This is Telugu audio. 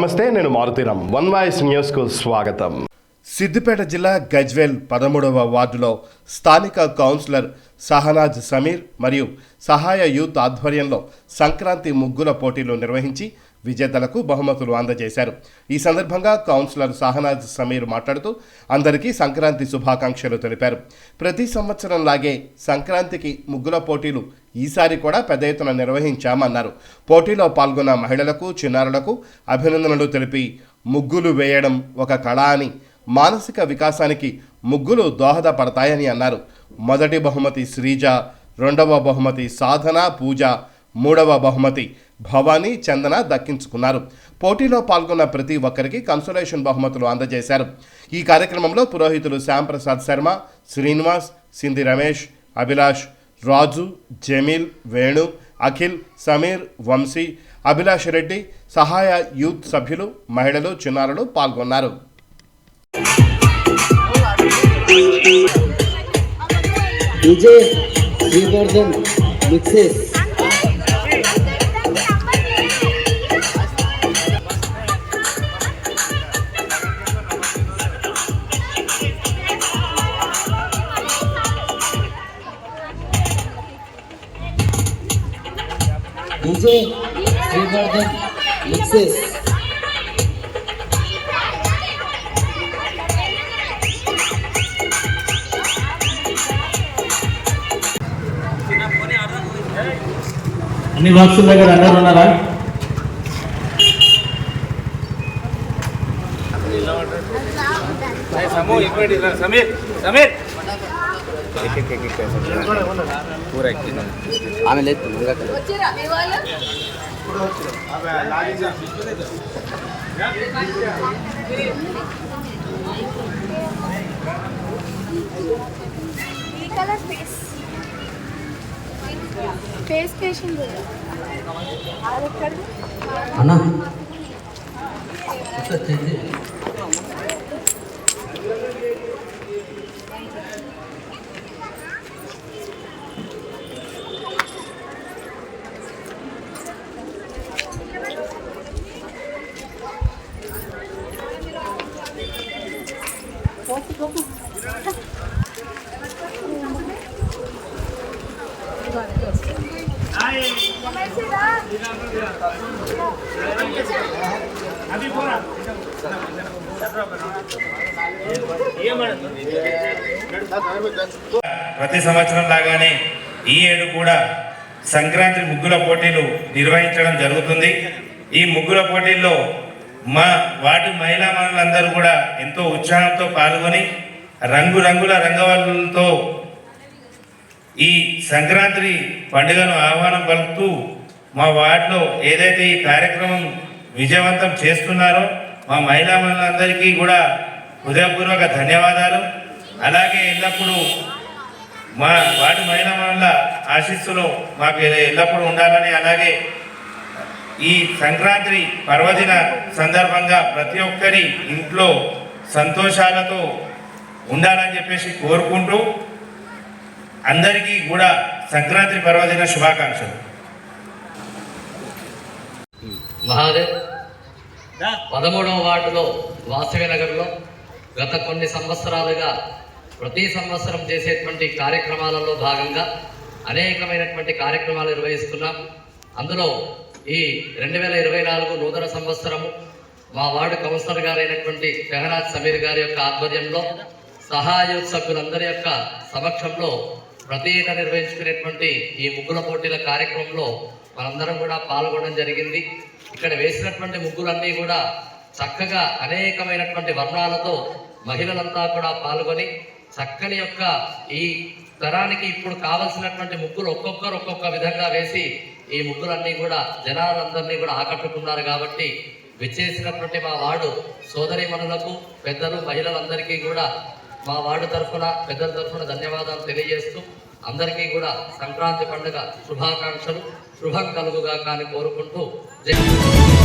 నమస్తే, నేను మారుతీరామ్. వన్ వాయిస్ న్యూస్కు స్వాగతం. సిద్దిపేట జిల్లా గజ్వేల్ 13వ వార్డులో స్థానిక కౌన్సిలర్ షహనాజ్ సమీర్ మరియు సహాయ యూత్ ఆధ్వర్యంలో సంక్రాంతి ముగ్గుల పోటీలు నిర్వహించి విజేతలకు బహుమతులు అందజేశారు. ఈ సందర్భంగా కౌన్సిలర్ షహనాజ్ సమీర్ మాట్లాడుతూ అందరికీ సంక్రాంతి శుభాకాంక్షలు తెలిపారు. ప్రతి సంవత్సరం లాగే సంక్రాంతికి ముగ్గుల పోటీలు ఈసారి కూడా పెద్ద ఎత్తున నిర్వహించామన్నారు. పోటీలో పాల్గొన్న మహిళలకు, చిన్నారులకు అభినందనలు తెలిపి ముగ్గులు వేయడం ఒక కళ అని, మానసిక వికాసానికి ముగ్గులు దోహదపడతాయని అన్నారు. మొదటి బహుమతి శ్రీజ, రెండవ బహుమతి సాధన పూజ, మూడవ బహుమతి భవానీ చందన దక్కించుకున్నారు. పోటీలో పాల్గొన్న ప్రతి ఒక్కరికి కన్సోలేషన్ బహుమతులు అందజేశారు. ఈ కార్యక్రమంలో పురోహితులు శ్యాంప్రసాద్ శర్మ, శ్రీనివాస్, సింధి రమేష్, అభిలాష్, రాజు, జమీల్, వేణు, అఖిల్, సమీర్, వంశీ, అభిలాష్ రెడ్డి, సహాయ యూత్ సభ్యులు, మహిళలు, చిన్నారులు పాల్గొన్నారు. అన్ని బాక్సుల దగ్గర అందరూ ఉన్నారా? అన్నా ప్రతి సంవత్సరం లాగానే ఈ ఏడు కూడా సంక్రాంతి ముగ్గుల పోటీలు నిర్వహించడం జరుగుతుంది. ఈ ముగ్గుల పోటీల్లో మా వార్డు మహిళా మనులందరూ కూడా ఎంతో ఉత్సాహంతో పాల్గొని రంగురంగుల రంగవల్లులతో ఈ సంక్రాంతి పండుగను ఆహ్వానం పలుకుతూ మా వార్డులో ఏదైతే ఈ కార్యక్రమం విజయవంతం చేస్తున్నారో మా మహిళా మనులందరికీ కూడా హృదయపూర్వక ధన్యవాదాలు. అలాగే ఎల్లప్పుడూ మా వార్డు మహిళా మనుల ఆశీస్సులు మాకు ఎల్లప్పుడూ ఉండాలని, అలాగే ఈ సంక్రాంతి పర్వదిన సందర్భంగా ప్రతి ఒక్కరి ఇంట్లో సంతోషాలతో ఉండాలని చెప్పేసి కోరుకుంటూ అందరికీ కూడా సంక్రాంతి పర్వదిన శుభాకాంక్షలు. మహాదేవ్ 13వ వార్డులో వాసవి నగర్లో గత కొన్ని సంవత్సరాలుగా ప్రతి సంవత్సరం చేసేటువంటి కార్యక్రమాలలో భాగంగా అనేకమైనటువంటి కార్యక్రమాలు నిర్వహిస్తున్నాం. అందులో ఈ 2024 నూతన సంవత్సరము మా వార్డు కౌన్సిలర్ గారైనటువంటి షహనాజ్ సమీర్ గారి యొక్క ఆధ్వర్యంలో సహాయ సభ్యులందరి యొక్క సమక్షంలో ప్రతి ఏటా నిర్వహించుకునేటువంటి ఈ ముగ్గుల పోటీల కార్యక్రమంలో మనందరం కూడా పాల్గొనడం జరిగింది. ఇక్కడ వేసినటువంటి ముగ్గులన్నీ కూడా చక్కగా అనేకమైనటువంటి వర్ణాలతో మహిళలంతా కూడా పాల్గొని చక్కని యొక్క ఈ తరానికి ఇప్పుడు కావలసినటువంటి ముగ్గులు ఒక్కొక్కరు ఒక్కొక్క విధంగా వేసి ఈ ముగ్గులన్నీ కూడా జనాలందరినీ కూడా ఆకట్టుకున్నారు. కాబట్టి విచ్చేసినటువంటి మా వార్డు సోదరీమణులకు, పెద్దలు, మహిళలందరికీ కూడా మా వార్డు తరఫున, పెద్దల తరఫున ధన్యవాదాలు తెలియజేస్తూ అందరికీ కూడా సంక్రాంతి పండుగ శుభాకాంక్షలు, శుభం కలుగుగా కానీ కోరుకుంటూ జై